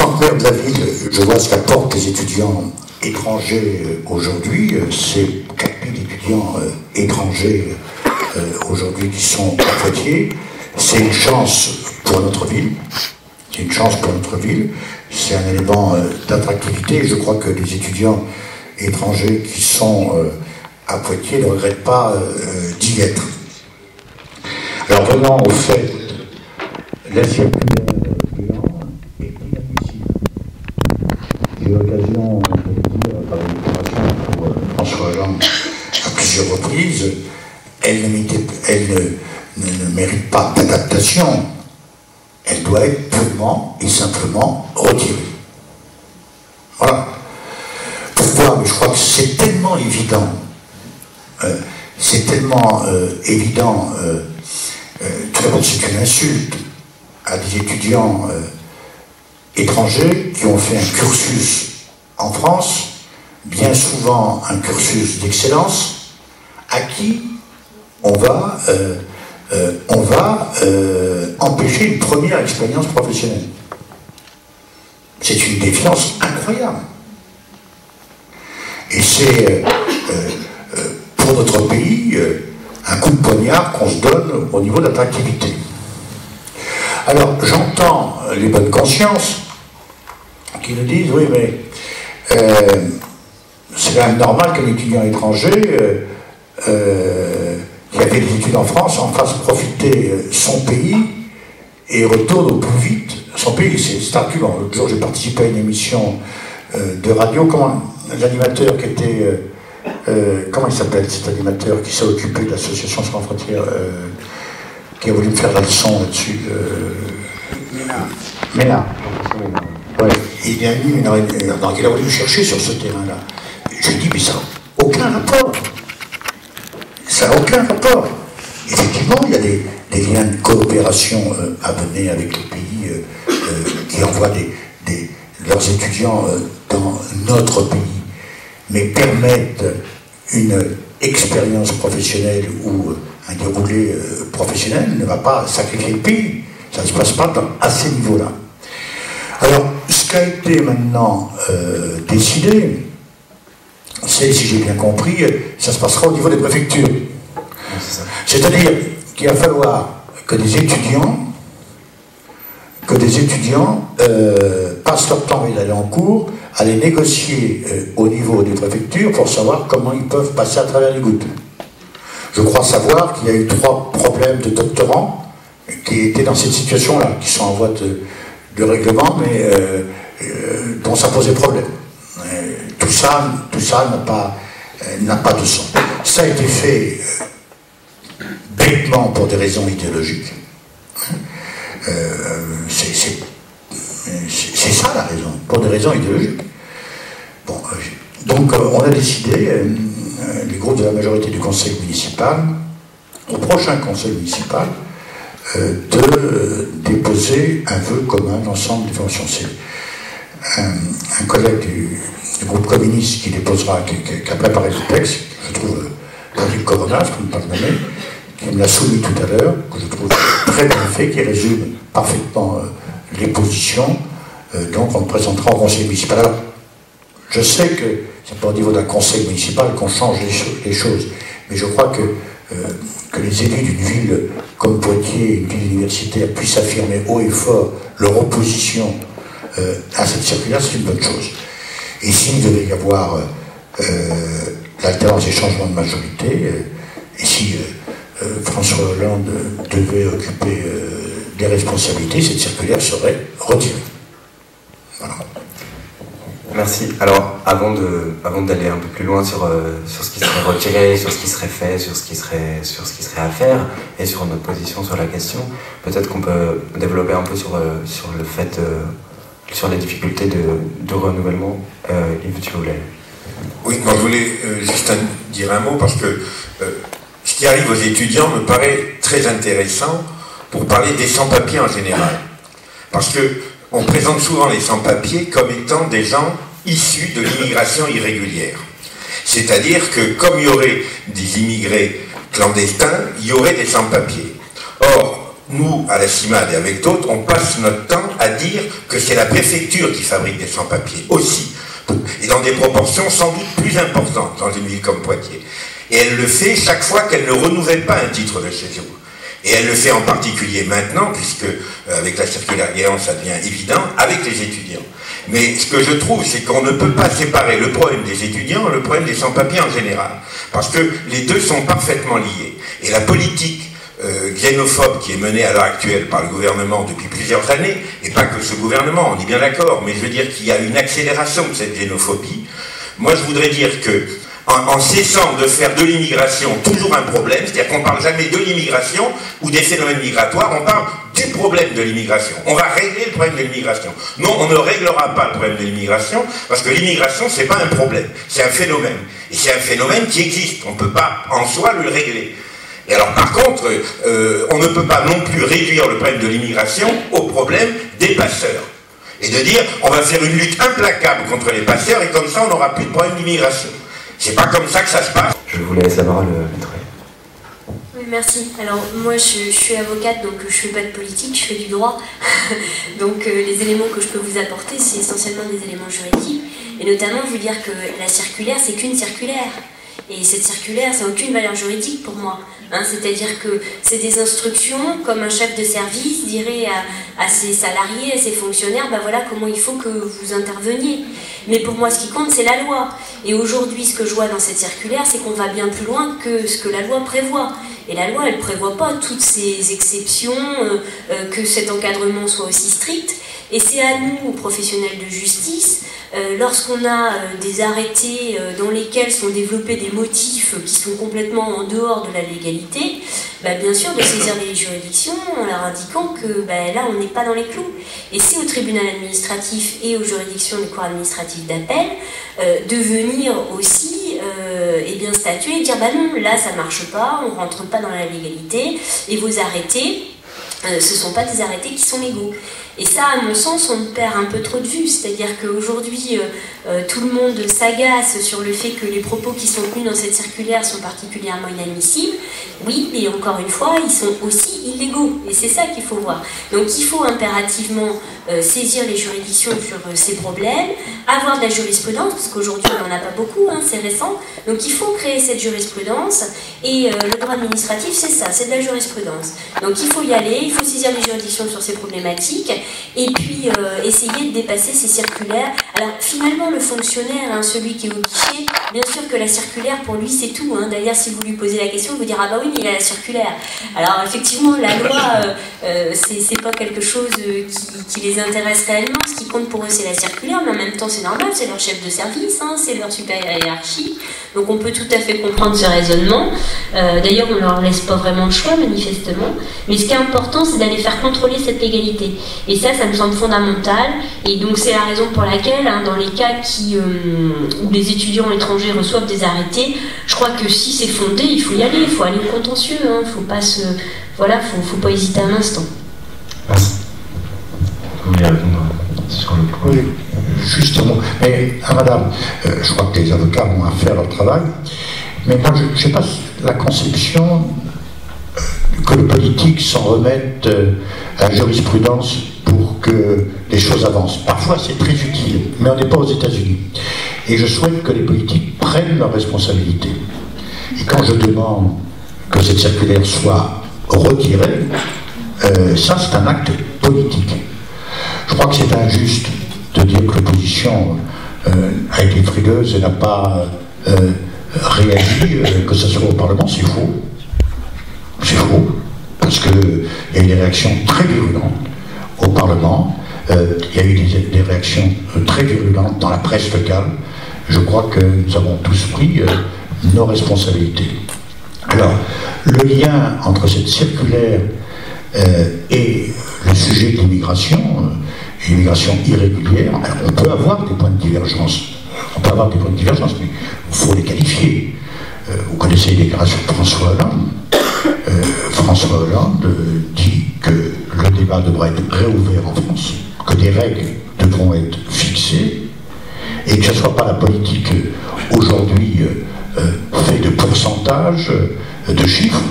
tant que maire de la ville, je vois ce qu'apportent les étudiants étrangers aujourd'hui. C'est 4000 étudiants étrangers aujourd'hui qui sont à Poitiers. C'est une chance pour notre ville. C'est une chance pour notre ville. C'est un élément d'attractivité. Je crois que les étudiants étrangers qui sont à Poitiers ne regrettent pas d'y être. Alors venant au fait, la circulaire bilan est inadmissible. J'ai eu l'occasion de le dire par une déclaration pour François Hollande à plusieurs reprises. Elle ne mérite pas d'adaptation. Elle doit être purement et simplement retirée. Voilà. Pourquoi? Mais je crois que c'est tellement évident. C'est tellement évident. Tout d'abord, c'est une insulte à des étudiants étrangers qui ont fait un cursus en France, bien souvent un cursus d'excellence, à qui on va empêcher une première expérience professionnelle. C'est une défiance incroyable. Et c'est pour notre pays un coup de poignard qu'on se donne au niveau de l'attractivité. Alors j'entends les bonnes consciences qui nous disent oui mais c'est quand même normal qu'un étudiant étranger qui a fait des études en France en fasse profiter son pays et retourne au plus vite son pays. C'est argument. L'autre jour j'ai participé à une émission de radio, l'animateur qui était comment il s'appelle cet animateur qui s'est occupé de l'association Sans Frontières, qui a voulu me faire la leçon là-dessus, Ménard. Ouais. Il a mis donc il a voulu me chercher sur ce terrain-là. Je lui ai dit mais ça n'a aucun rapport. Ça n'a aucun rapport. Effectivement, il y a des liens de coopération à mener avec les pays qui envoient leurs étudiants dans notre pays, mais permettent une expérience professionnelle ou un déroulé professionnel ne va pas sacrifier le pays. Ça ne se passe pas à ces niveaux-là. Alors, ce qui a été maintenant décidé, c'est, si j'ai bien compris, ça se passera au niveau des préfectures. C'est-à-dire qu'il va falloir que des étudiants passent leur temps d'aller en cours, aller négocier au niveau des préfectures pour savoir comment ils peuvent passer à travers les gouttes. Je crois savoir qu'il y a eu 3 problèmes de doctorants qui étaient dans cette situation-là, qui sont en voie de règlement, mais dont ça posait problème. Tout ça n'a pas de sens. Ça a été fait bêtement pour des raisons idéologiques. C'est ça la raison, pour des raisons idéologiques. Bon, donc on a décidé, les groupes de la majorité du conseil municipal, au prochain conseil municipal, de déposer un vœu commun à l'ensemble des formations. C'est un collègue du groupe communiste qui déposera, qui a préparé le texte, je trouve, Henri Coronas, je ne peux pas le nommer, qui me l'a soumis tout à l'heure, que je trouve très bien fait, qui résume parfaitement les positions. Donc on le présentera au conseil municipal. Alors, je sais que c'est pas au niveau d'un conseil municipal qu'on change les choses, mais je crois que les élus d'une ville comme Poitiers, une ville universitaire, puissent affirmer haut et fort leur opposition à cette circulaire, c'est une bonne chose. Et s'il devait y avoir l'alternance et changement de majorité, et si François Hollande devait occuper des responsabilités, cette circulaire serait retirée. Voilà. Merci. Alors, avant d'aller un peu plus loin sur ce qui serait retiré, sur ce qui serait fait, sur ce qui serait à faire, et sur notre position sur la question, peut-être qu'on peut développer un peu sur le fait, sur les difficultés de renouvellement. Yves, tu voulais. Oui, moi je voulais juste dire un mot parce que ce qui arrive aux étudiants me paraît très intéressant pour parler des sans-papiers en général. Parce que on présente souvent les sans-papiers comme étant des gens issus de l'immigration irrégulière. C'est-à-dire que comme il y aurait des immigrés clandestins, il y aurait des sans-papiers. Or, nous, à la CIMAD et avec d'autres, on passe notre temps à dire que c'est la préfecture qui fabrique des sans-papiers aussi, et dans des proportions sans doute plus importantes dans une ville comme Poitiers. Et elle le fait chaque fois qu'elle ne renouvelle pas un titre de séjour. Et elle le fait en particulier maintenant, puisque avec la circulaire Guéant, ça devient évident, avec les étudiants. Mais ce que je trouve, c'est qu'on ne peut pas séparer le problème des étudiants et le problème des sans-papiers en général. Parce que les deux sont parfaitement liés. Et la politique xénophobe qui est menée à l'heure actuelle par le gouvernement depuis plusieurs années, et pas que ce gouvernement, on est bien d'accord, mais je veux dire qu'il y a une accélération de cette xénophobie. Moi, je voudrais dire que en cessant de faire de l'immigration toujours un problème, c'est-à-dire qu'on ne parle jamais de l'immigration ou des phénomènes migratoires, on parle du problème de l'immigration. On va régler le problème de l'immigration. Non, on ne réglera pas le problème de l'immigration, parce que l'immigration, c'est pas un problème, c'est un phénomène. Et c'est un phénomène qui existe, on ne peut pas en soi le régler. Et alors par contre, on ne peut pas non plus réduire le problème de l'immigration au problème des passeurs. Et de dire, on va faire une lutte implacable contre les passeurs, et comme ça, on n'aura plus de problème d'immigration. C'est pas comme ça que ça se passe. Je voulais savoir le maître. Oui, merci. Alors, moi, je suis avocate, donc je fais pas de politique, je fais du droit. Donc, les éléments que je peux vous apporter, c'est essentiellement des éléments juridiques. Et notamment, vous dire que la circulaire, c'est qu'une circulaire. Et cette circulaire, ça n'a aucune valeur juridique pour moi. Hein, c'est-à-dire que c'est des instructions, comme un chef de service dirait à ses salariés, à ses fonctionnaires, ben voilà comment il faut que vous interveniez. Mais pour moi, ce qui compte, c'est la loi. Et aujourd'hui, ce que je vois dans cette circulaire, c'est qu'on va bien plus loin que ce que la loi prévoit. Et la loi, elle ne prévoit pas toutes ces exceptions, que cet encadrement soit aussi strict. Et c'est à nous, professionnels de justice, lorsqu'on a des arrêtés dans lesquels sont développés des motifs qui sont complètement en dehors de la légalité, bah bien sûr de saisir les juridictions en leur indiquant que bah là on n'est pas dans les clous. Et c'est au tribunal administratif et aux juridictions des cours administratifs d'appel de venir aussi et bien statuer et dire bah non, là ça marche pas, on rentre pas dans la légalité et vos arrêtés ce sont pas des arrêtés qui sont légaux. Et ça, à mon sens, on perd un peu trop de vue. C'est-à-dire qu'aujourd'hui, tout le monde s'agace sur le fait que les propos qui sont tenus dans cette circulaire sont particulièrement inadmissibles. Oui, mais encore une fois, ils sont aussi illégaux. Et c'est ça qu'il faut voir. Donc il faut impérativement saisir les juridictions sur ces problèmes, avoir de la jurisprudence, parce qu'aujourd'hui, on n'en a pas beaucoup, hein, c'est récent. Donc il faut créer cette jurisprudence. Et le droit administratif, c'est ça, c'est de la jurisprudence. Donc il faut y aller, il faut saisir les juridictions sur ces problématiques. Et puis essayer de dépasser ces circulaires. Alors finalement le fonctionnaire, hein, celui qui est au guichet, bien sûr que la circulaire pour lui c'est tout, hein. D'ailleurs si vous lui posez la question, il vous dira ah bah oui mais il a la circulaire. Alors effectivement la loi c'est pas quelque chose qui les intéresse réellement, ce qui compte pour eux c'est la circulaire, mais en même temps c'est normal, c'est leur chef de service, hein, c'est leur supérieur hiérarchique, donc on peut tout à fait comprendre ce raisonnement. D'ailleurs on leur laisse pas vraiment le choix manifestement, mais ce qui est important c'est d'aller faire contrôler cette légalité. Et ça me semble fondamental. Et donc c'est la raison pour laquelle, hein, dans les cas où les étudiants étrangers reçoivent des arrêtés, je crois que si c'est fondé, il faut y aller, il faut aller au contentieux. Hein, faut pas faut pas hésiter un instant. Merci. Vous voulez répondre sur le point? Oui, justement. Mais, madame, je crois que les avocats vont à faire leur travail. Mais moi, je n'ai pas la conception que le politique s'en remette à la jurisprudence pour que les choses avancent. Parfois c'est très utile, mais on n'est pas aux États-Unis. Et je souhaite que les politiques prennent leurs responsabilités. Et quand je demande que cette circulaire soit retirée, ça c'est un acte politique. Je crois que c'est injuste de dire que l'opposition a été frileuse et n'a pas réagi, que ce soit au Parlement, c'est faux. C'est faux, parce qu'il y a eu des réactions très virulentes au Parlement, il y a eu des réactions très virulentes dans la presse locale. Je crois que nous avons tous pris nos responsabilités. Alors, le lien entre cette circulaire et le sujet de l'immigration, l'immigration irrégulière, alors on peut avoir des points de divergence. On peut avoir des points de divergence, mais il faut les qualifier. Vous connaissez les déclarations de François Hollande. François Hollande dit que le débat devra être réouvert en France, que des règles devront être fixées, et que ce ne soit pas la politique aujourd'hui faite de pourcentages, de chiffres,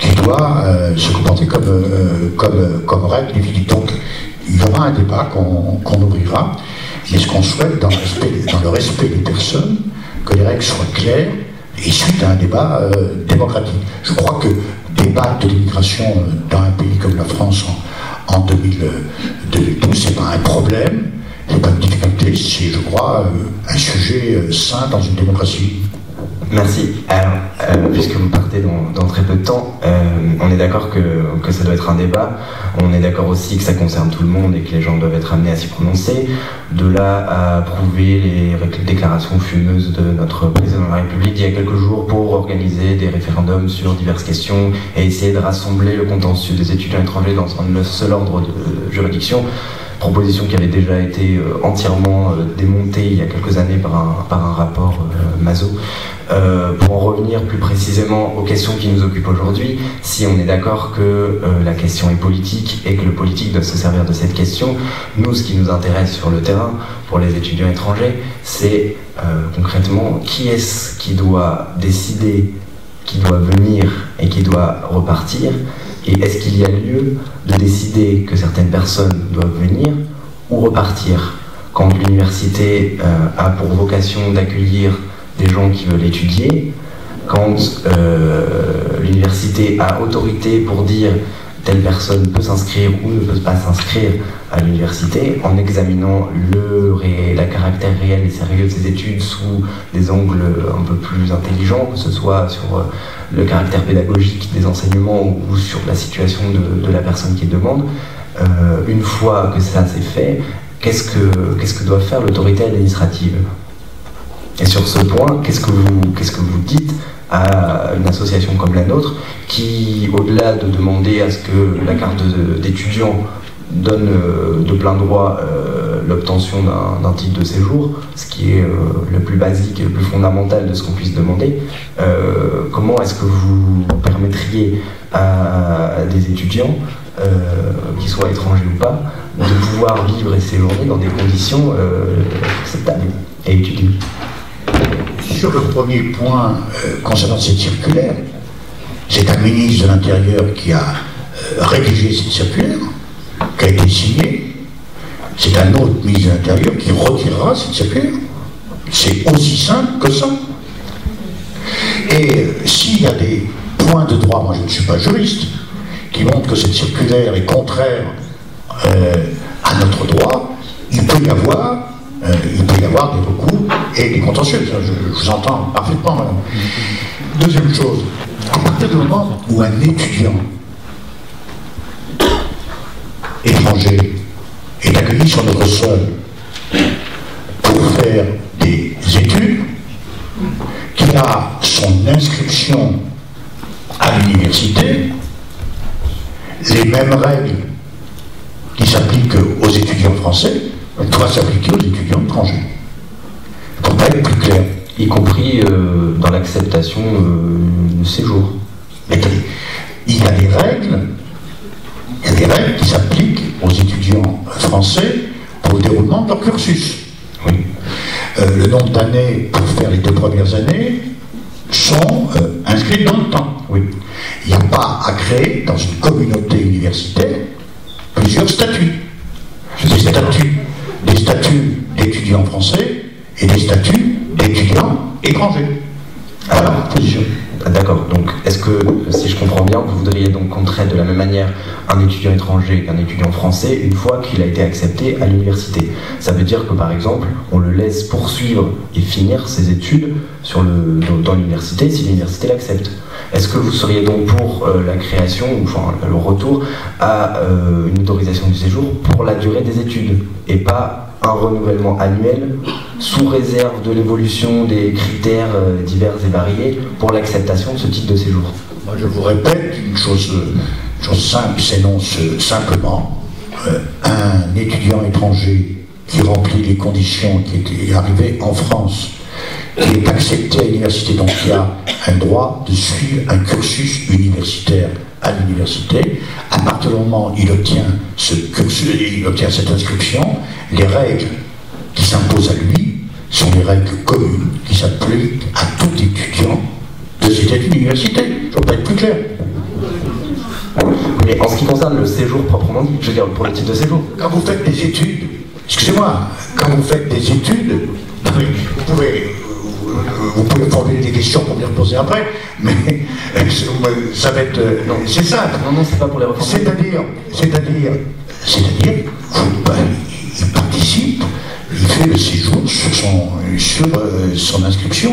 qui doit se comporter comme règle d'équilibre. Donc, il y aura un débat qu'on ouvrira, mais ce qu'on souhaite, dans le respect des personnes, que les règles soient claires et suite à un débat démocratique. Je crois que débattre de l'immigration dans un pays comme la France en 2012, c'est pas un problème, c'est pas une difficulté, c'est, je crois, un sujet sain dans une démocratie. Merci. Alors, puisque vous partez dans très peu de temps, on est d'accord que ça doit être un débat. On est d'accord aussi que ça concerne tout le monde et que les gens doivent être amenés à s'y prononcer. De là à approuver les déclarations fumeuses de notre président de la République il y a quelques jours pour organiser des référendums sur diverses questions et essayer de rassembler le contentieux des étudiants étrangers dans un seul ordre de juridiction. Proposition qui avait déjà été entièrement démontée il y a quelques années par un rapport Mazot. Pour en revenir plus précisément aux questions qui nous occupent aujourd'hui, si on est d'accord que la question est politique et que le politique doit se servir de cette question, nous, ce qui nous intéresse sur le terrain, pour les étudiants étrangers, c'est concrètement qui est-ce qui doit décider, qui doit venir et qui doit repartir, et est-ce qu'il y a lieu de décider que certaines personnes doivent venir ou repartir quand l'université a pour vocation d'accueillir des gens qui veulent étudier, quand l'université a autorité pour dire telle personne peut s'inscrire ou ne peut pas s'inscrire à l'université, en examinant la caractère réel et sérieux de ses études sous des angles un peu plus intelligents, que ce soit sur le caractère pédagogique des enseignements ou sur la situation de la personne qui demande. Une fois que ça c'est fait, qu'est-ce que doit faire l'autorité administrative ? Et sur ce point, qu'est-ce que vous dites à une association comme la nôtre qui, au-delà de demander à ce que la carte d'étudiant donne de plein droit l'obtention d'un titre de séjour, ce qui est le plus basique et le plus fondamental de ce qu'on puisse demander, comment est-ce que vous permettriez à des étudiants, qu'ils soient étrangers ou pas, de pouvoir vivre et séjourner dans des conditions acceptables et étudiées? Sur le premier point concernant cette circulaire, c'est un ministre de l'Intérieur qui a rédigé cette circulaire, qui a été signée. C'est un autre ministre de l'Intérieur qui retirera cette circulaire. C'est aussi simple que ça. Et s'il y a des points de droit, moi je ne suis pas juriste, qui montrent que cette circulaire est contraire à notre droit, il peut y avoir des recours et des contentieux. Je vous entends parfaitement, madame. Deuxième chose, à partir du moment où un étudiant étranger est accueilli sur notre sol pour faire des études, qu'il a son inscription à l'université, les mêmes règles qui s'appliquent aux étudiants français doivent s'appliquer aux étudiants étrangers. Pour pas être plus clair. Y compris dans l'acceptation de séjour. Mais il y a des règles qui s'appliquent aux étudiants français pour le déroulement de leur cursus. Oui. Le nombre d'années pour faire les 2 premières années sont inscrites dans le temps. Oui. Il n'y a pas à créer dans une communauté universitaire plusieurs statuts. Des statuts d'étudiants français et des statuts d'étudiants étrangers. Voilà, position. D'accord, donc est-ce que, si je comprends bien, vous voudriez donc qu'on traite de la même manière un étudiant étranger qu'un étudiant français une fois qu'il a été accepté à l'université? Ça veut dire que par exemple, on le laisse poursuivre et finir ses études dans l'université si l'université l'accepte. Est-ce que vous seriez donc pour la création, enfin le retour à une autorisation du séjour pour la durée des études et pas un renouvellement annuel sous réserve de l'évolution des critères divers et variés pour l'acceptation de ce type de séjour? Moi, je vous répète une chose simple, s'énonce simplement. Un étudiant étranger qui remplit les conditions, qui est arrivé en France, qui est accepté à l'université, donc qui a un droit de suivre un cursus universitaire à l'université. À partir du moment où il obtient ce cursus, il obtient cette inscription, les règles qui s'imposent à lui sont des règles communes qui s'appliquent à tout étudiant de cette université. Je ne peux pas être plus clair. Mais en ce qui concerne le séjour proprement dit, je veux dire pour le type de séjour. Quand vous faites des études, excusez-moi, quand vous faites des études, vous pouvez formuler des questions pour me les reposer après, mais ça va être... c'est simple. Non, c'est pas pour les reprendre. C'est-à-dire, il participe, il fait le séjour sur son inscription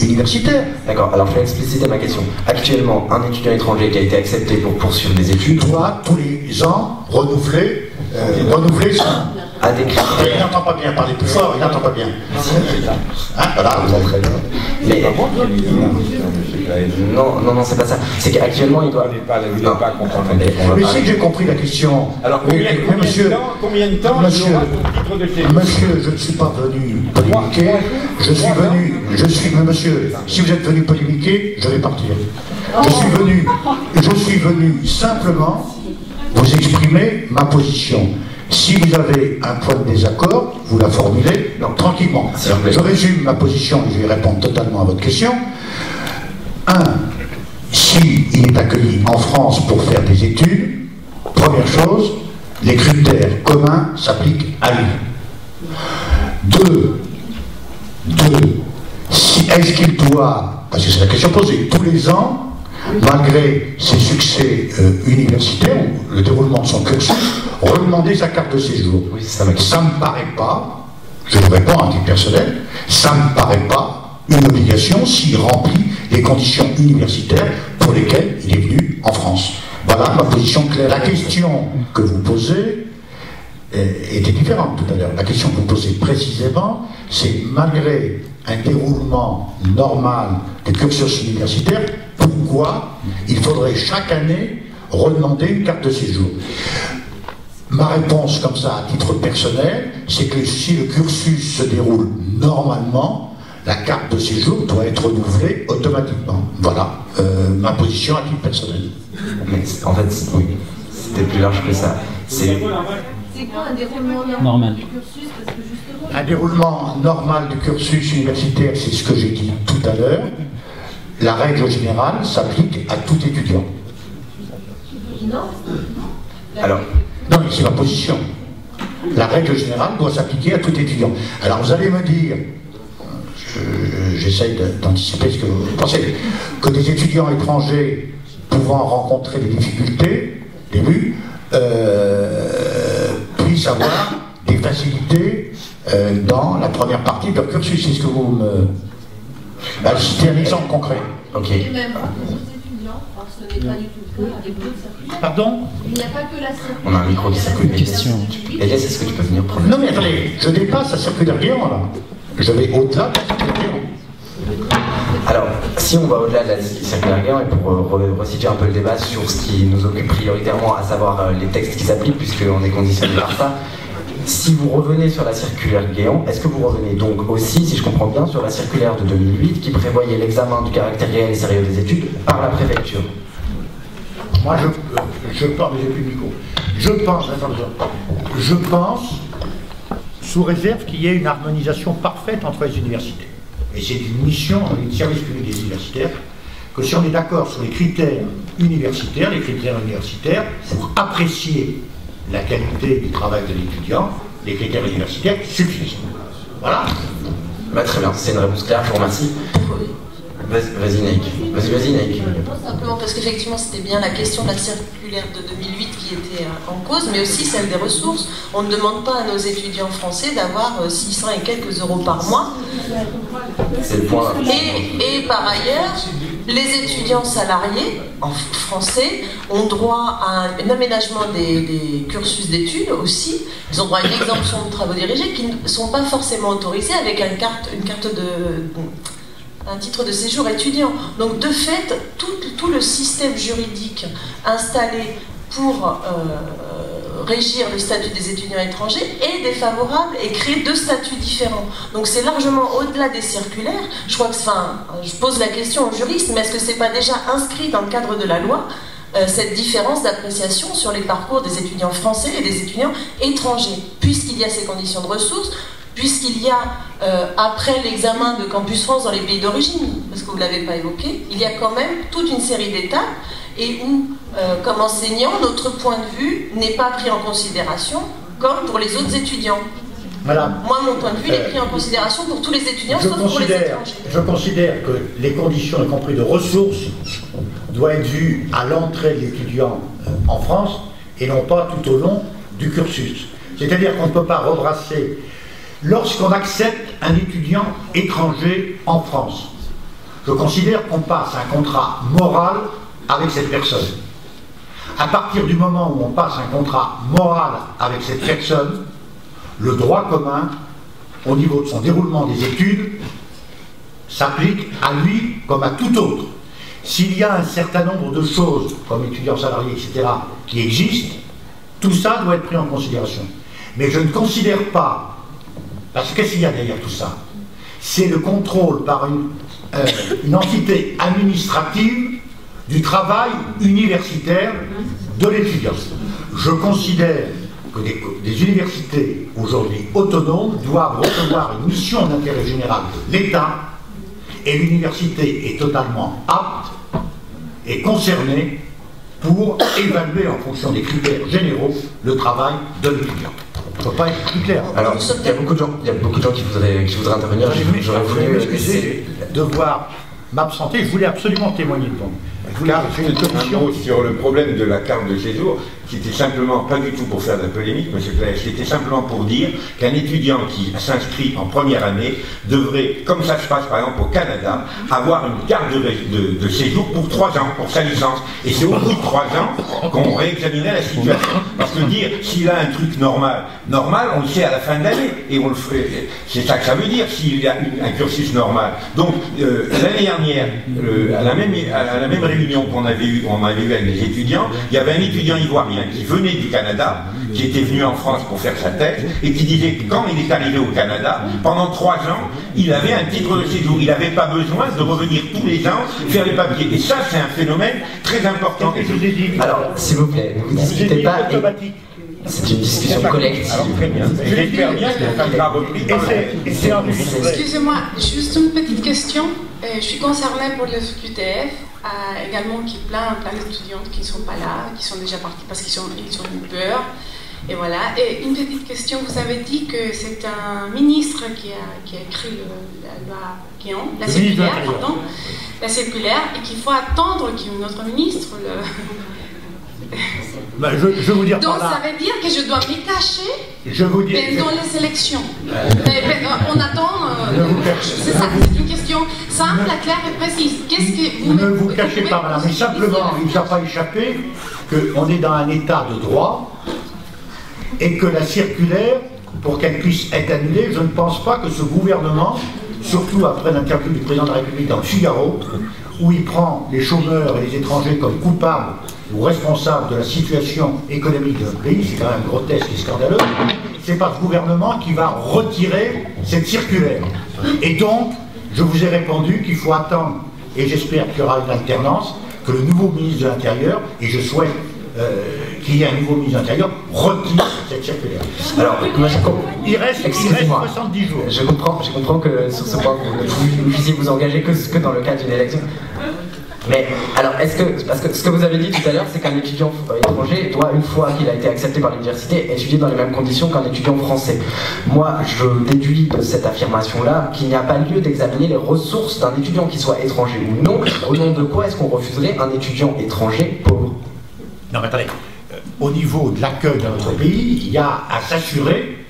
universitaire. D'accord, alors je vais expliciter ma question. Actuellement, un étudiant étranger qui a été accepté pour poursuivre des études doit tous les ans renouveler son... à des critères. Il n'entend pas bien, parler plus fort, il n'entend pas bien. Voilà, très bien. Mais non, c'est pas ça. C'est qu'actuellement, il doit... Mais c'est que j'ai compris la question. Alors, combien de temps monsieur, il aura son titre de séjour? Monsieur, je ne suis pas venu polémiquer. Monsieur, si vous êtes venu polémiquer, je vais partir. Je suis venu simplement vous exprimer ma position. Si vous avez un point de désaccord, vous la formulez tranquillement. Je résume ma position et je vais répondre totalement à votre question. 1. S'il est accueilli en France pour faire des études, première chose, les critères communs s'appliquent à lui. 2. Est-ce qu'il doit, parce que c'est la question posée, tous les ans, malgré ses succès universitaires, ou le déroulement de son cursus, redemander sa carte de séjour? Oui, ça me paraît pas, je vous réponds à titre personnel, ça me paraît pas une obligation s'il remplit les conditions universitaires pour lesquelles il est venu en France. Voilà ma position claire. La question que vous posez était différente tout à l'heure. La question que vous posez précisément, c'est malgré un déroulement normal des cursus universitaires, pourquoi il faudrait chaque année redemander une carte de séjour? Ma réponse comme ça à titre personnel, c'est que si le cursus se déroule normalement, la carte de séjour doit être renouvelée automatiquement. Voilà ma position à titre personnel. Mais en fait, oui, c'était plus large que ça. C'est quoi un déroulement normal du cursus? Parce que justement... Un déroulement normal du cursus universitaire, c'est ce que j'ai dit tout à l'heure. La règle générale s'applique à tout étudiant. Non. Alors, non, mais c'est ma position. La règle générale doit s'appliquer à tout étudiant. Alors vous allez me dire, j'essaye d'anticiper ce que vous pensez, que des étudiants étrangers pouvant rencontrer des difficultés, puissent avoir des facilités dans la première partie de leur cursus. C'est ce que vous me... C'était un exemple concret. Ok. Et même les autres étudiants, alors ce n'est pas du tout le cas avec d'autres circuits. Pardon? Il n'y a pas que la circuit. On a un micro qui circule. Elias, est-ce que tu peux venir prendre... Non mais attendez, je dépasse la circulaire Guéant là. Je vais au-delà de la circulaire Guéant. Alors, si on va au-delà de la circulaire Guéant, et pour resituer un peu le débat sur ce qui nous occupe prioritairement, à savoir les textes qui s'appliquent, puisqu'on est conditionné par ça, si vous revenez sur la circulaire Guéant, est-ce que vous revenez donc aussi, si je comprends bien, sur la circulaire de 2008 qui prévoyait l'examen du caractère réel et sérieux des études par la préfecture? Moi, je pense, je pense, sous réserve qu'il y ait une harmonisation parfaite entre les universités. Et c'est une mission du service public des universitaires, que si on est d'accord sur les critères universitaires pour apprécier la qualité du travail de l'étudiant, les critères universitaires suffisent. Voilà. Bah, très bien, c'est une réponse claire, je vous remercie. Vas-y Naïk. Vas-y Naïk. Simplement parce qu'effectivement c'était bien la question de la circulaire de 2008 qui était en cause, mais aussi celle des ressources. On ne demande pas à nos étudiants français d'avoir 600 et quelques euros par mois. C'est le point. Et par ailleurs, les étudiants salariés en français ont droit à un aménagement des cursus d'études aussi. Ils ont droit à une exemption de travaux dirigés qui ne sont pas forcément autorisés avec un titre de séjour étudiant. Donc de fait, tout le système juridique installé pour régir le statut des étudiants étrangers est défavorable et crée deux statuts différents. Donc c'est largement au-delà des circulaires. Je crois que, je pose la question aux juristes, mais est-ce que c'est pas déjà inscrit dans le cadre de la loi cette différence d'appréciation sur les parcours des étudiants français et des étudiants étrangers, puisqu'il y a ces conditions de ressources, puisqu'il y a, après l'examen de Campus France dans les pays d'origine, parce que vous ne l'avez pas évoqué, il y a quand même toute une série d'étapes, et où, comme enseignant, notre point de vue n'est pas pris en considération comme pour les autres étudiants. Madame, moi, mon point de vue, il est pris en considération pour tous les étudiants, sauf pour les étrangers. Je considère que les conditions, y compris de ressources, doivent être vues à l'entrée de l'étudiant en France et non pas tout au long du cursus. C'est-à-dire qu'on ne peut pas rebrasser. Lorsqu'on accepte un étudiant étranger en France, je considère qu'on passe un contrat moral avec cette personne. À partir du moment où on passe un contrat moral avec cette personne, le droit commun, au niveau de son déroulement des études, s'applique à lui comme à tout autre. S'il y a un certain nombre de choses, comme étudiants salariés, etc., qui existent, tout ça doit être pris en considération. Mais je ne considère pas, parce que qu'est-ce qu'il y a derrière tout ça? C'est le contrôle par une entité administrative du travail universitaire de l'étudiant. Je considère que des universités aujourd'hui autonomes doivent recevoir une mission d'intérêt général de l'État, et l'université est totalement apte et concernée pour évaluer en fonction des critères généraux le travail de l'étudiant. Ça ne peut pas être plus clair. Alors, il y a beaucoup de gens qui voudraient intervenir. J'aurais voulu m'excuser de devoir m'absenter. Je voulais absolument témoigner devant. Car j'ai une commission sur le problème de la carte de séjour, qui était simplement, pas du tout pour faire de la polémique, monsieur Claes, c'était simplement pour dire qu'un étudiant qui s'inscrit en première année devrait, comme ça se passe par exemple au Canada, avoir une carte de séjour pour 3 ans, pour sa licence. Et c'est au bout de 3 ans qu'on réexaminait la situation. Parce que dire, s'il a un truc normal, on le sait à la fin de l'année, et on le ferait, c'est ça que ça veut dire, s'il y a un cursus normal. Donc, l'année dernière, à la même réunion qu'on avait eue avec les étudiants, il y avait un étudiant ivoirien qui venait du Canada, qui était venu en France pour faire sa thèse, et qui disait que quand il est arrivé au Canada, pendant 3 ans, il avait un titre de séjour. Il n'avait pas besoin de revenir tous les ans faire les papiers. Et ça, c'est un phénomène très important. Et je vous ai dit, alors, s'il vous plaît, ne vous disputez pas. C'est une discussion collective. Alors, très bien. J'espère bien que ça sera repris par la... Excusez-moi, juste une petite question. Je suis concernée pour le QTF, également qui est plein d'étudiantes qui ne sont pas là, qui sont déjà partis parce qu'ils ont eu peur. Et voilà. Et une petite question, vous avez dit que c'est un ministre qui a écrit la circulaire, et qu'il faut attendre qu'il y ait notre ministre. Ben, je vais vous dire. Donc ça veut dire que je dois me cacher pendant les élections. On attend. C'est ça, c'est une question simple, claire et précise. Qu'est-ce que vous ne vous cachez pas, madame, mais simplement, il ne vous a pas échappé qu'on est dans un état de droit et que la circulaire, pour qu'elle puisse être annulée, je ne pense pas que ce gouvernement, surtout après l'interview du président de la République dans le Figaro, où il prend les chômeurs et les étrangers comme coupables ou responsables de la situation économique de notre pays, c'est quand même grotesque et scandaleux, c'est pas ce gouvernement qui va retirer cette circulaire. Et donc, je vous ai répondu qu'il faut attendre, et j'espère qu'il y aura une alternance, que le nouveau ministre de l'Intérieur, et je souhaite qu'il y ait un nouveau ministre de l'Intérieur, retire cette circulaire. Alors, moi, il reste 70 jours. Je comprends que sur ce point, vous ne puissiez vous engager que dans le cadre d'une élection. Mais alors, parce que ce que vous avez dit tout à l'heure, c'est qu'un étudiant étranger doit, une fois qu'il a été accepté par l'université, étudier dans les mêmes conditions qu'un étudiant français. Moi, je déduis de cette affirmation-là qu'il n'y a pas lieu d'examiner les ressources d'un étudiant qui soit étranger ou non. Au nom de quoi est-ce qu'on refuserait un étudiant étranger pauvre? Non, mais attendez. Au niveau de l'accueil dans notre pays, il y a à s'assurer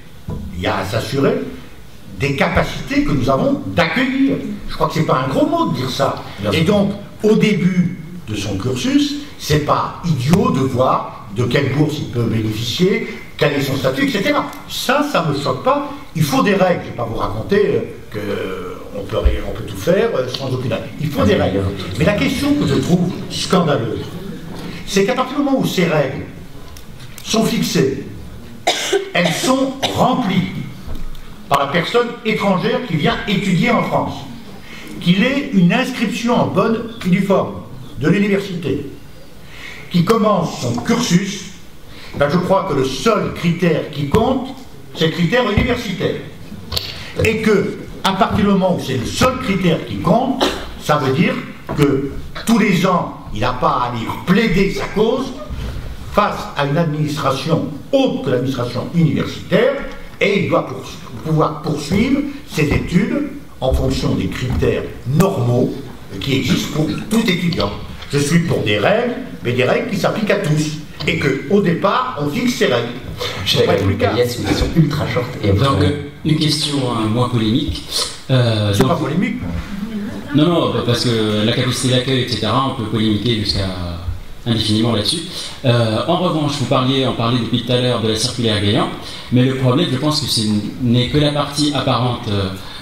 des capacités que nous avons d'accueillir. Je crois que c'est pas un gros mot de dire ça. Et donc, au début de son cursus, c'est pas idiot de voir de quelle bourse il peut bénéficier, quel est son statut, etc. Ça me choque pas. Il faut des règles. Je ne vais pas vous raconter qu'on peut tout faire sans aucune règle. Il faut des règles. Mais la question que je trouve scandaleuse, c'est qu'à partir du moment où ces règles sont fixées, elles sont remplies par la personne étrangère qui vient étudier en France, qu'il ait une inscription en bonne et due forme de l'université, qui commence son cursus, ben je crois que le seul critère qui compte, c'est le critère universitaire. Et que, à partir du moment où c'est le seul critère qui compte, ça veut dire que tous les ans, il n'a pas à aller plaider sa cause face à une administration autre que l'administration universitaire, et il doit pouvoir poursuivre ses études en fonction des critères normaux qui existent pour tout étudiant. Je suis pour des règles, mais des règles qui s'appliquent à tous, et qu'au départ, on fixe ces règles. Je suis d'accord avec Elias, c'est une question ultra short. Et donc, une question moins polémique. C'est pas polémique. Non, parce que la capacité d'accueil, etc., on peut polémiquer jusqu'à indéfiniment là-dessus. En revanche, on parlait depuis tout à l'heure de la circulaire Gaillan, mais le problème, je pense que ce n'est que la partie apparente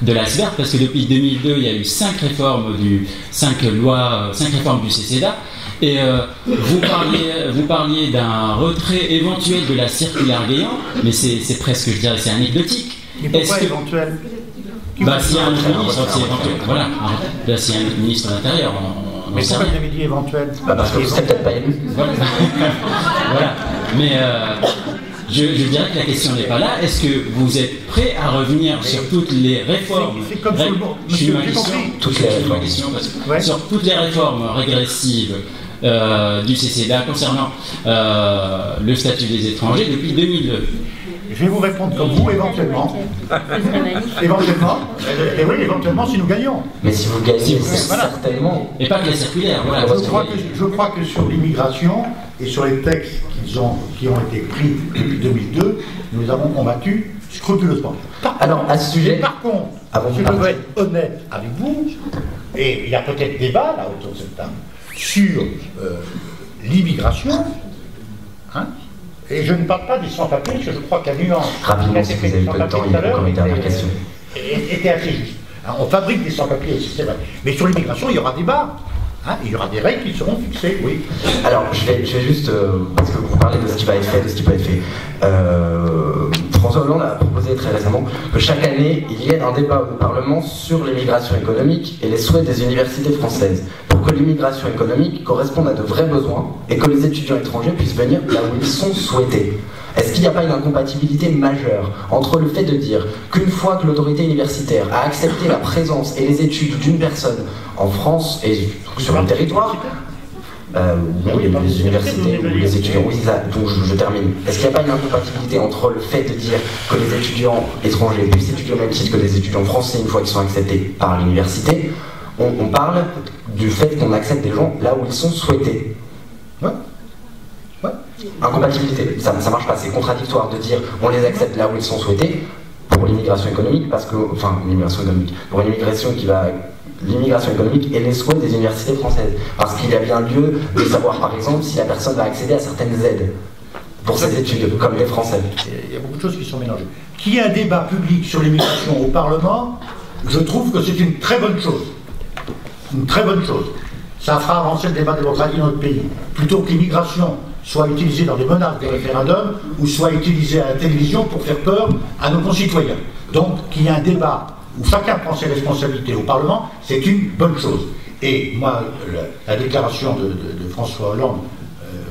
de l'iceberg, parce que depuis 2002, il y a eu 5 réformes du CESEDA, et vous parliez d'un retrait éventuel de la circulaire Gaillan, mais c'est presque, je dirais, c'est anecdotique. Et pourquoi éventuel? S'il y a un ministre, c'est éventuel. Voilà, là, s'il y a un ministre de l'Intérieur, mais pourquoi vous avez dit éventuel? Parce que c'est peut-être pas élu. Voilà. Mais je dirais que la question n'est pas là. Est-ce que vous êtes prêt à revenir sur toutes les réformes? C'est comme sur le bon. Monsieur, j'ai compris. Sur toutes les réformes régressives du CESEDA concernant le statut des étrangers depuis 2002. Je vais vous répondre comme vous, éventuellement. Éventuellement. Et oui, éventuellement, si nous gagnons. Mais si vous gagnez, certainement. Et pas que la circulaire. Voilà. Je crois que sur l'immigration et sur les textes qui ont été pris depuis 2002, nous avons combattu scrupuleusement. Alors, à ce sujet. Par contre, je veux être honnête avec vous, et il y a peut-être débat là autour de cette table, sur l'immigration. Hein. Et je ne parle pas des sans-papiers, parce que je crois qu'à nuance. Rapidement, si vous avez peu de temps, il y a encore une dernière question. Était assez juste. Alors, on fabrique des sans-papiers, c'est vrai. Mais sur l'immigration, il y aura débat. Hein, il y aura des règles qui seront fixées, oui. Alors, je vais juste, parce que vous parlez de ce qui va être fait, de ce qui peut être fait. François Hollande a proposé très récemment que chaque année, il y ait un débat au Parlement sur l'immigration économique et les souhaits des universités françaises, pour que l'immigration économique corresponde à de vrais besoins et que les étudiants étrangers puissent venir là où ils sont souhaités. Est-ce qu'il n'y a pas une incompatibilité majeure entre le fait de dire qu'une fois que l'autorité universitaire a accepté la présence et les études d'une personne en France et sur le territoire, les universités ou les étudiants, oui c'est ça, donc je termine. Est-ce qu'il n'y a pas une incompatibilité entre le fait de dire que les étudiants étrangers puissent étudier au même titre que les étudiants français une fois qu'ils sont acceptés par l'université? On parle du fait qu'on accepte des gens là où ils sont souhaités. Ouais. Incompatibilité, ça marche pas, c'est contradictoire de dire on les accepte là où ils sont souhaités pour l'immigration économique, parce que, enfin l'immigration économique, pour une immigration qui va, l'immigration économique et les souhaits des universités françaises, parce qu'il y a bien lieu de savoir par exemple si la personne va accéder à certaines aides pour ses études, comme les Français. Il y a beaucoup de choses qui sont mélangées. Qu'il y ait un débat public sur l'immigration au Parlement, je trouve que c'est une très bonne chose. Une très bonne chose. Ça fera avancer le débat démocratique dans notre pays. Plutôt que l'immigration soit utilisée dans des menaces de référendum ou soit utilisée à la télévision pour faire peur à nos concitoyens. Donc, qu'il y ait un débat où chacun prend ses responsabilités au Parlement, c'est une bonne chose. Et moi, la déclaration de François Hollande,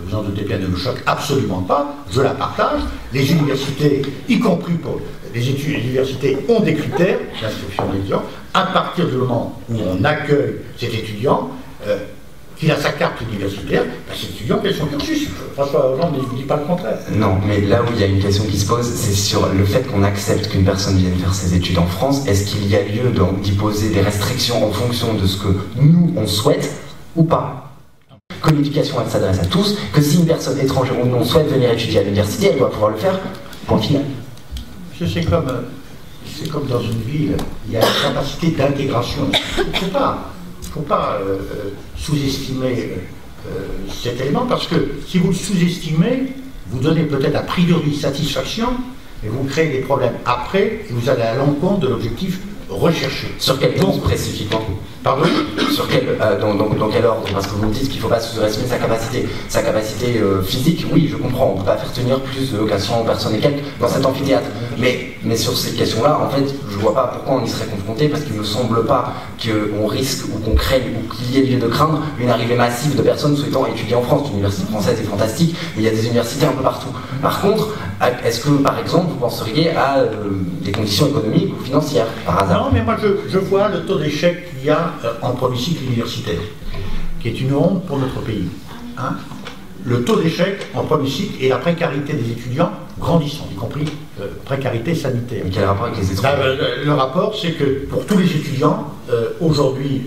vous en doutez bien, ne me choque absolument pas, je la partage. Les universités, y compris pour les études, les universités ont des critères d'inscription des étudiants. À partir du moment où on accueille cet étudiant, qu'il a sa carte universitaire, cet étudiant qui a son cursus. François Hollande ne dit pas le contraire. Non, mais là où il y a une question qui se pose, c'est sur le fait qu'on accepte qu'une personne vienne faire ses études en France. Est-ce qu'il y a lieu d'y poser des restrictions en fonction de ce que nous, on souhaite ou pas? Que l'éducation, elle s'adresse à tous, que si une personne étrangère ou non souhaite venir étudier à l'université, elle doit pouvoir le faire, point final. C'est comme dans une ville, il y a une capacité d'intégration. Il ne faut pas sous-estimer cet élément, parce que si vous le sous-estimez, vous donnez peut-être a priori satisfaction, et vous créez des problèmes après, et vous allez à l'encontre de l'objectif recherché. Sur quel point spécifiquement? Pardon? Sur quel, dans quel ordre? Parce que vous me dites qu'il ne faut pas sous-estimer sa capacité. Sa capacité physique, oui, je comprends. On ne peut pas faire tenir plus de 400 personnes et quelques dans cet amphithéâtre. Mais sur ces questions-là, en fait, je ne vois pas pourquoi on y serait confronté, parce qu'il ne me semble pas qu'on risque ou qu'on craigne ou qu'il y ait lieu de craindre une arrivée massive de personnes souhaitant étudier en France. L'université française est fantastique, mais il y a des universités un peu partout. Par contre, est-ce que, par exemple, vous penseriez à des conditions économiques ou financières, par hasard? Non, mais moi je vois le taux d'échec qu'il y a en premier cycle universitaire, qui est une honte pour notre pays. Hein. Le taux d'échec en premier cycle et la précarité des étudiants grandissant, y compris précarité sanitaire. Mais quel rapport avec les étrangers? Le rapport, c'est que pour tous les étudiants, aujourd'hui,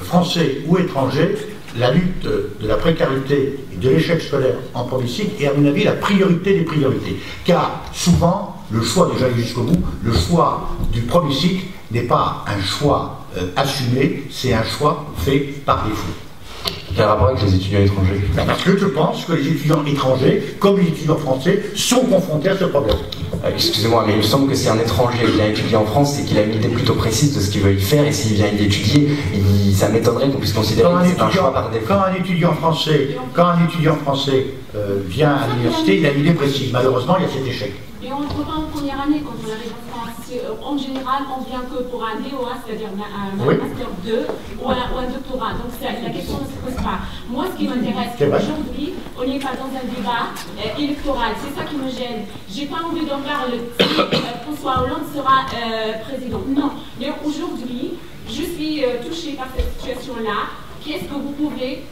français ou étrangers, la lutte de la précarité et de l'échec scolaire en premier cycle est, à mon avis, la priorité des priorités. Car souvent, le choix, déjà jusqu'au bout, le choix du premier cycle n'est pas un choix assumé, c'est un choix fait par défaut. Quel rapport avec les étudiants étrangers? Parce que je pense que les étudiants étrangers, comme les étudiants français, sont confrontés à ce problème. Excusez-moi, mais il me semble que si un étranger vient étudier en France, c'est qu'il a une idée plutôt précise de ce qu'il veut y faire, et s'il vient y étudier, ça m'étonnerait qu'on puisse considérer que c'est un choix par défaut. Quand un étudiant français vient à l'université, il a une idée précise. Malheureusement, il y a cet échec. Et on ne peut pas en première année quand on arrive en France. En général, on vient que pour un DOA, c'est-à-dire un Master 2 ou un doctorat. Donc la question ne se pose pas. Moi, ce qui m'intéresse, aujourd'hui, on n'est pas dans un débat électoral. C'est ça qui me gêne. J'ai pas envie d'en parler si François Hollande sera président. Non. Mais aujourd'hui, je suis touchée par cette situation-là. Qu'est-ce que vous pouvez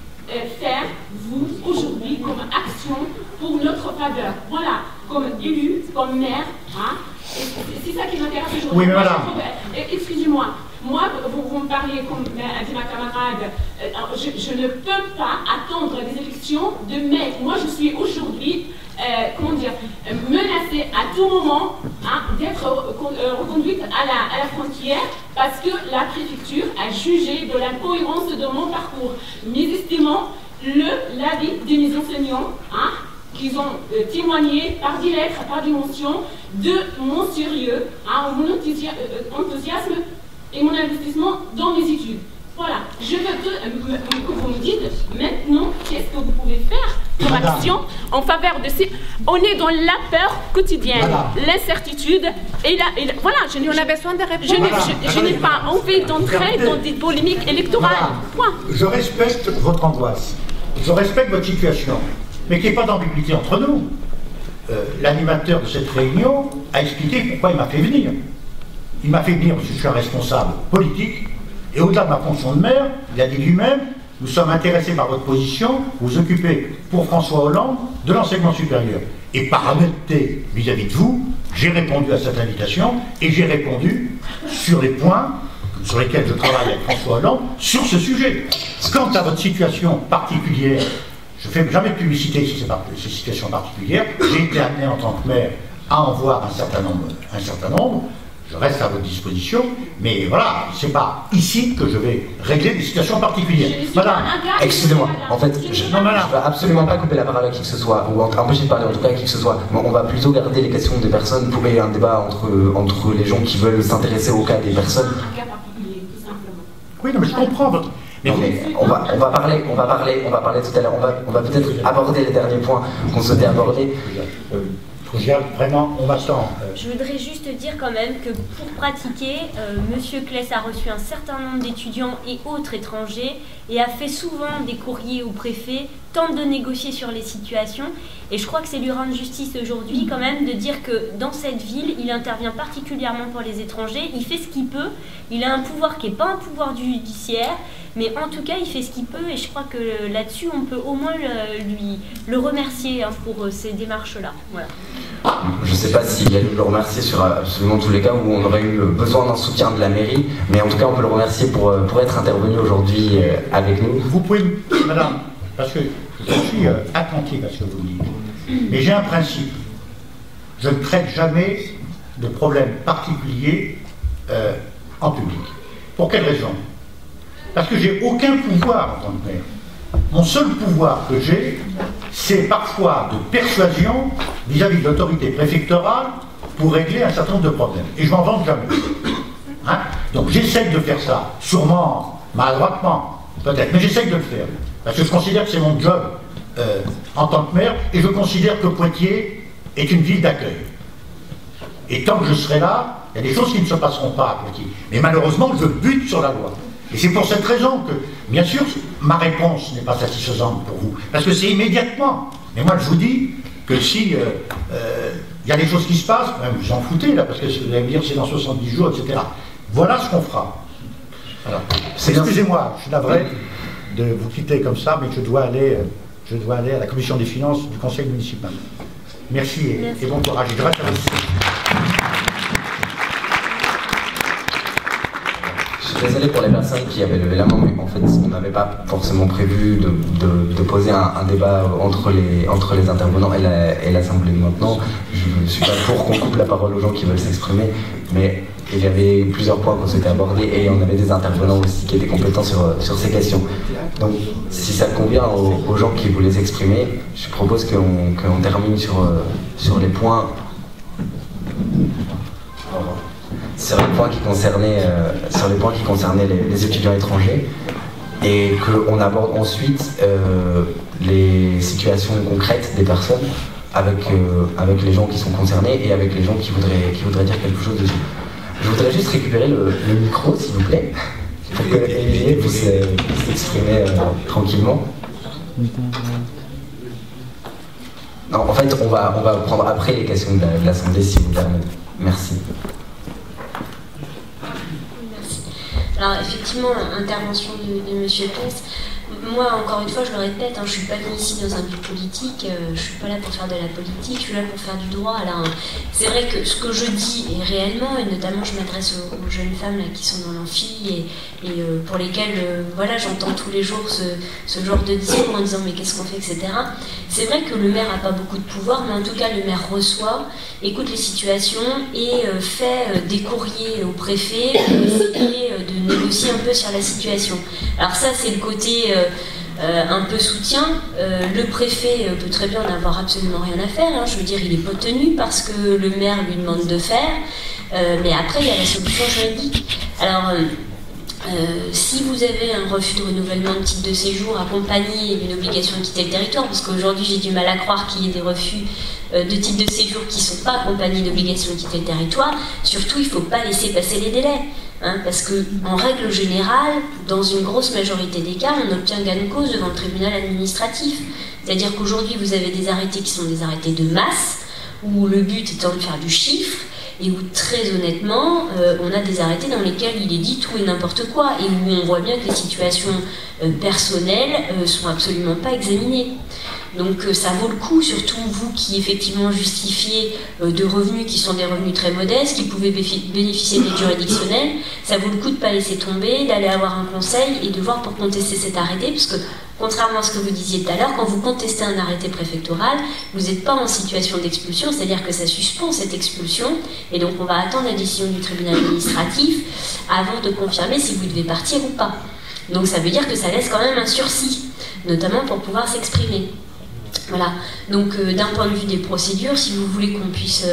faire, vous, aujourd'hui, comme action pour notre faveur? Voilà, comme élu, comme maire, hein. C'est ça qui m'intéresse aujourd'hui. Oui, mais voilà. Excusez-moi, moi, vous me parlez, comme a dit ma camarade, je ne peux pas attendre des élections de mai. Moi, je suis aujourd'hui, menacée à tout moment, hein, d'être reconduite à la frontière parce que la préfecture a jugé de l'incohérence de mon parcours. Mais estimant l'avis de mes enseignants, hein, qu'ils ont témoigné par des lettres, par des mentions, de mon sérieux, hein, mon enthousiasme et mon investissement dans mes études. Voilà, je veux que vous me dites maintenant qu'est-ce que vous pouvez faire comme action en faveur de ces... On est dans la peur quotidienne, l'incertitude et voilà, on a besoin de réponses. Je n'ai pas envie d'entrer dans des polémiques électorales. Point. Je respecte votre angoisse, je respecte votre situation, mais qu'il n'y ait pas d'ambiguïté entre nous. L'animateur de cette réunion a expliqué pourquoi il m'a fait venir. Il m'a fait venir parce que je suis un responsable politique. Et au-delà de ma fonction de maire, il a dit lui-même, nous sommes intéressés par votre position, vous occupez pour François Hollande de l'enseignement supérieur. Et par honnêteté vis-à-vis de vous, j'ai répondu à cette invitation et j'ai répondu sur les points sur lesquels je travaille avec François Hollande sur ce sujet. Quant à votre situation particulière, je ne fais jamais de publicité sur ces situations particulières, j'ai été amené en tant que maire à en voir un certain nombre. Je reste à votre disposition, mais voilà, c'est pas ici que je vais régler des situations particulières. Madame, excusez-moi, en fait, je ne vais absolument pas couper la parole à qui que ce soit, ou empêcher de parler en tout cas à qui que ce soit. On va plutôt garder les questions des personnes pour qu'il y ait un débat entre les gens qui veulent s'intéresser au cas des personnes. Oui, non, mais je comprends votre... Non, mais on va parler tout à l'heure, on va peut-être aborder les derniers points qu'on souhaitait aborder. Vraiment, on m'attend. Je voudrais juste dire quand même que pour pratiquer, Monsieur Claes a reçu un certain nombre d'étudiants et autres étrangers et a fait souvent des courriers au préfet, tente de négocier sur les situations. Et je crois que c'est lui rendre justice aujourd'hui quand même de dire que dans cette ville, il intervient particulièrement pour les étrangers, il fait ce qu'il peut, il a un pouvoir qui n'est pas un pouvoir judiciaire, mais en tout cas il fait ce qu'il peut et je crois que là-dessus on peut au moins le remercier hein, pour ces démarches-là. Voilà. Je ne sais pas s'il y a eu le remercier sur absolument tous les cas où on aurait eu besoin d'un soutien de la mairie, mais en tout cas on peut le remercier pour être intervenu aujourd'hui avec nous. Vous pouvez, madame, parce que je suis attentif à ce que vous dites, mais j'ai un principe. Je ne traite jamais de problèmes particuliers en public. Pour quelle raison? Parce que j'ai aucun pouvoir en tant que maire. Mon seul pouvoir que j'ai, c'est parfois de persuasion vis-à-vis de l'autorité préfectorale pour régler un certain nombre de problèmes. Et je m'en vante jamais. Hein? Donc j'essaye de faire ça, sûrement maladroitement, peut-être, mais j'essaye de le faire. Parce que je considère que c'est mon job en tant que maire, et je considère que Poitiers est une ville d'accueil. Et tant que je serai là, il y a des choses qui ne se passeront pas à Poitiers. Mais malheureusement, je bute sur la loi. Et c'est pour cette raison que, bien sûr, ma réponse n'est pas satisfaisante pour vous. Parce que c'est immédiatement. Mais moi, je vous dis que si y a des choses qui se passent, même vous en foutez, là, parce que vous allez me dire c'est dans 70 jours, etc. Voilà ce qu'on fera. Excusez-moi, je suis navré. de vous quitter comme ça, mais je dois aller à la commission des finances du conseil municipal. Merci et bon courage. Et grâce à vous. Je suis désolé pour les personnes qui avaient levé la main, mais en fait, on n'avait pas forcément prévu de poser un débat entre les intervenants et l'Assemblée. Maintenant, je ne suis pas pour qu'on coupe la parole aux gens qui veulent s'exprimer, mais il y avait plusieurs points qu'on souhaitait aborder et on avait des intervenants aussi qui étaient compétents sur ces questions. Donc, si ça convient aux gens qui voulaient s'exprimer, je propose qu'on termine sur les points. Sur les points qui concernaient les étudiants étrangers et qu'on aborde ensuite les situations concrètes des personnes avec les gens qui sont concernés et avec les gens qui voudraient dire quelque chose dessus. Je voudrais juste récupérer le micro, s'il vous plaît, pour que Émilie puisse s'exprimer tranquillement. Non, en fait, on va prendre après les questions de l'Assemblée, si vous permettez. Merci. Alors effectivement, intervention de M. Pence. Moi, encore une fois, je le répète, je ne suis pas venue ici dans un but politique, je ne suis pas là pour faire de la politique, je suis là pour faire du droit. Alors, c'est vrai que ce que je dis est réellement, et notamment je m'adresse aux jeunes femmes là, qui sont dans l'amphi et pour lesquelles voilà, j'entends tous les jours ce genre de discours en disant mais qu'est-ce qu'on fait, etc. C'est vrai que le maire n'a pas beaucoup de pouvoir, mais en tout cas le maire reçoit, écoute les situations et fait des courriers au préfet pour essayer de négocier un peu sur la situation. Alors ça, c'est le côté un peu soutien. Le préfet peut très bien n'avoir absolument rien à faire, je veux dire, il n'est pas tenu parce que le maire lui demande de faire, mais après il y a la solution juridique. Alors si vous avez un refus de renouvellement de titre de séjour accompagné d'une obligation de quitter le territoire, parce qu'aujourd'hui j'ai du mal à croire qu'il y ait des refus de titre de séjour qui ne sont pas accompagnés d'obligation de quitter le territoire, surtout il ne faut pas laisser passer les délais. Parce qu'en règle générale, dans une grosse majorité des cas, on obtient gain de cause devant le tribunal administratif. C'est-à-dire qu'aujourd'hui, vous avez des arrêtés qui sont des arrêtés de masse, où le but étant de faire du chiffre, et où très honnêtement, on a des arrêtés dans lesquels il est dit tout et n'importe quoi, et où on voit bien que les situations personnelles sont absolument pas examinées. Donc ça vaut le coup, surtout vous qui effectivement justifiez de revenus qui sont des revenus très modestes, qui pouvaient bénéficier d'aide juridictionnelle, ça vaut le coup de ne pas laisser tomber, d'aller avoir un conseil et de voir pour contester cet arrêté, parce que contrairement à ce que vous disiez tout à l'heure, quand vous contestez un arrêté préfectoral, vous n'êtes pas en situation d'expulsion, c'est-à-dire que ça suspend cette expulsion, et donc on va attendre la décision du tribunal administratif avant de confirmer si vous devez partir ou pas. Donc ça veut dire que ça laisse quand même un sursis, notamment pour pouvoir s'exprimer. Voilà, donc d'un point de vue des procédures, si vous voulez qu'on puisse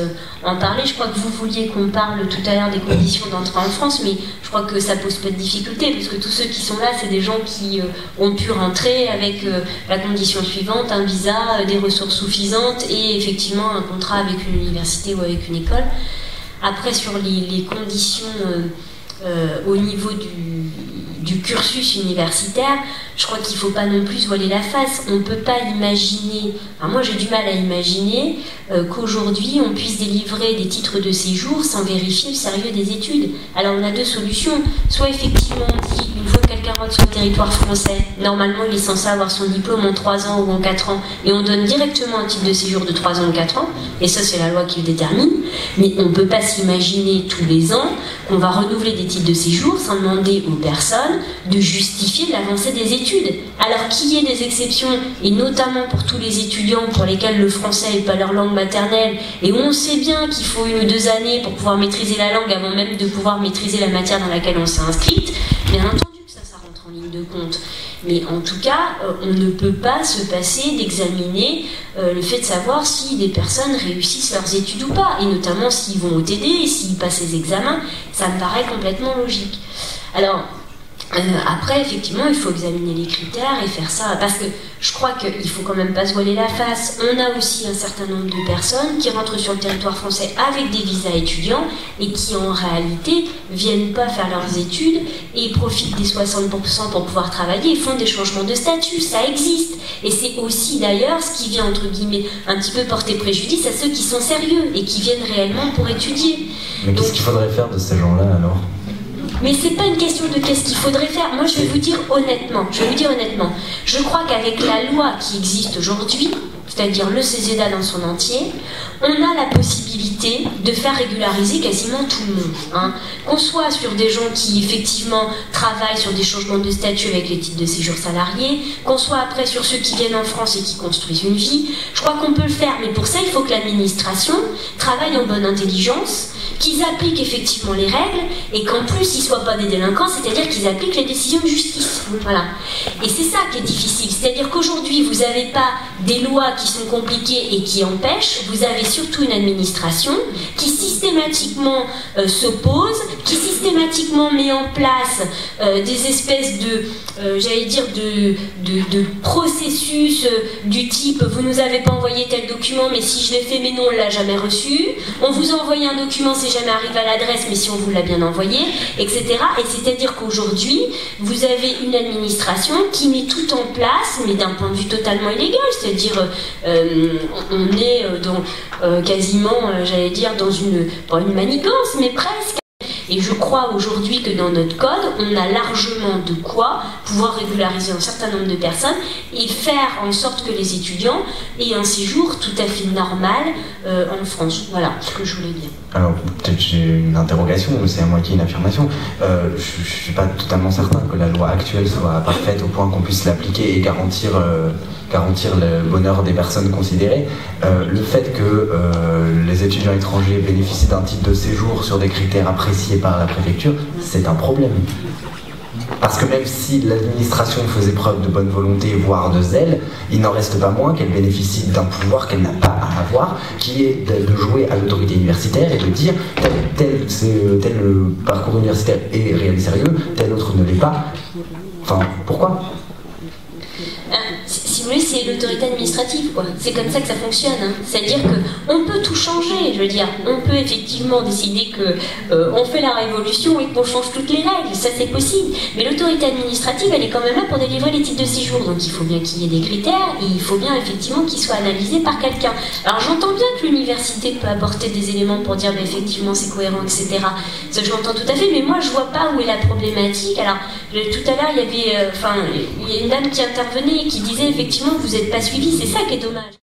en parler, je crois que vous vouliez qu'on parle tout à l'heure des conditions d'entrée en France, mais je crois que ça pose pas de difficulté, parce que tous ceux qui sont là, c'est des gens qui ont pu rentrer avec la condition suivante, un visa, des ressources suffisantes et effectivement un contrat avec une université ou avec une école. Après, sur les conditions au niveau du cursus universitaire, je crois qu'il ne faut pas non plus voiler la face. On ne peut pas imaginer, enfin moi j'ai du mal à imaginer qu'aujourd'hui on puisse délivrer des titres de séjour sans vérifier le sérieux des études. Alors on a deux solutions. Soit effectivement on dit une fois que quelqu'un rentre sur le territoire français, normalement il est censé avoir son diplôme en 3 ans ou en 4 ans, et on donne directement un titre de séjour de 3 ans ou 4 ans, et ça c'est la loi qui le détermine, mais on ne peut pas s'imaginer tous les ans qu'on va renouveler des titres de séjour sans demander aux personnes de justifier de l'avancée des études. Alors qu'il y ait des exceptions, et notamment pour tous les étudiants pour lesquels le français n'est pas leur langue maternelle, et où on sait bien qu'il faut 1 ou 2 années pour pouvoir maîtriser la langue avant même de pouvoir maîtriser la matière dans laquelle on s'est inscrite, bien entendu que ça rentre en ligne de compte. Mais en tout cas, on ne peut pas se passer d'examiner le fait de savoir si des personnes réussissent leurs études ou pas, et notamment s'ils vont au TD et s'ils passent les examens, ça me paraît complètement logique. Alors, après, effectivement, il faut examiner les critères et faire ça, parce que je crois qu'il ne faut quand même pas se voiler la face. On a aussi un certain nombre de personnes qui rentrent sur le territoire français avec des visas étudiants et qui, en réalité, viennent pas faire leurs études et profitent des 60% pour pouvoir travailler et font des changements de statut. Ça existe. Et c'est aussi, d'ailleurs, ce qui vient, entre guillemets, un petit peu porter préjudice à ceux qui sont sérieux et qui viennent réellement pour étudier. Mais qu'est-ce qu'il faudrait faire de ces gens-là, alors ? Mais c'est pas une question de qu'est-ce qu'il faudrait faire. Moi, je vais vous dire honnêtement, je crois qu'avec la loi qui existe aujourd'hui, c'est-à-dire le CESEDA dans son entier, on a la possibilité de faire régulariser quasiment tout le monde. Hein. Qu'on soit sur des gens qui effectivement travaillent sur des changements de statut avec les titres de séjour salariés, qu'on soit après sur ceux qui viennent en France et qui construisent une vie, je crois qu'on peut le faire, mais pour ça il faut que l'administration travaille en bonne intelligence, qu'ils appliquent effectivement les règles et qu'en plus ils ne soient pas des délinquants, c'est-à-dire qu'ils appliquent les décisions de justice. Voilà. Et c'est ça qui est difficile, c'est-à-dire qu'aujourd'hui vous n'avez pas des lois qui sont compliquées et qui empêchent, vous avez surtout une administration qui systématiquement s'oppose, qui systématiquement met en place des espèces de, j'allais dire, de processus du type vous nous avez pas envoyé tel document mais si je l'ai fait mais non on l'a jamais reçu, on vous a envoyé un document c'est jamais arrivé à l'adresse mais si on vous l'a bien envoyé, etc. Et c'est-à-dire qu'aujourd'hui vous avez une administration qui met tout en place mais d'un point de vue totalement illégal, c'est-à-dire on est dans quasiment, j'allais dire, dans pas une manigance, mais presque. Et je crois aujourd'hui que dans notre code, on a largement de quoi pouvoir régulariser un certain nombre de personnes et faire en sorte que les étudiants aient un séjour tout à fait normal en France. Voilà ce que je voulais dire. Alors, peut-être j'ai une interrogation, mais c'est à moitié une affirmation. Je ne suis pas totalement certain que la loi actuelle soit parfaite au point qu'on puisse l'appliquer et garantir le bonheur des personnes considérées. Le fait que les étudiants étrangers bénéficient d'un titre de séjour sur des critères appréciés par la préfecture, c'est un problème. Parce que même si l'administration faisait preuve de bonne volonté, voire de zèle, il n'en reste pas moins qu'elle bénéficie d'un pouvoir qu'elle n'a pas à avoir, qui est de jouer à l'autorité universitaire et de dire tel parcours universitaire est réel et sérieux, tel autre ne l'est pas. Enfin, pourquoi ? Si vous voulez, c'est l'autorité administrative, quoi. C'est comme ça que ça fonctionne. Hein. C'est-à-dire qu'on peut tout changer. Je veux dire, on peut effectivement décider qu'on fait la révolution et qu'on change toutes les règles. Ça, c'est possible. Mais l'autorité administrative, elle est quand même là pour délivrer les titres de séjour. Donc, il faut bien qu'il y ait des critères et il faut bien effectivement qu'ils soient analysés par quelqu'un. Alors, j'entends bien que l'université peut apporter des éléments pour dire, bah, effectivement, c'est cohérent, etc. Ça, je l'entends tout à fait. Mais moi, je vois pas où est la problématique. Alors, tout à l'heure, il y a une dame qui intervenait et qui disait effectivement vous n'êtes pas suivi, c'est ça qui est dommage.